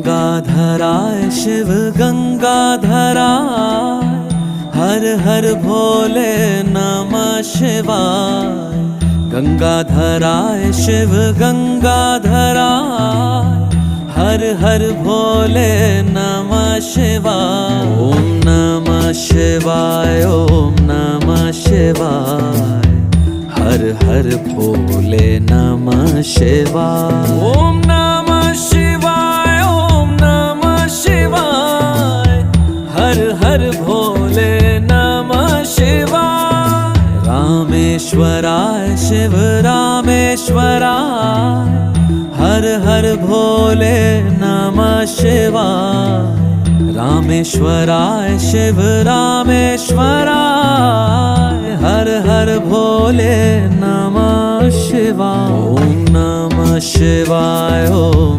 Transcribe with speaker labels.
Speaker 1: गंगाधराय शिव गंगाधराय, हर हर भोले नमः शिवाय। गंगाधराय शिव गंगाधराय, हर हर भोले नमः शिवाय। ओम नमः शिवाय, ओम नमः शिवाय, हर हर भोले नमः शिवाय। ओम नमः शिवाय, ओम नमः शिवाय, हर हर भोले नमः शिवाय। रामेश्वराय शिव रामेश्वराय, हर हर भोले नमः शिवाय। रामेश्वराय शिव रामेश्वराय, हर हर भोले नमः शिवाय। ओम नमः शिवाय, ओम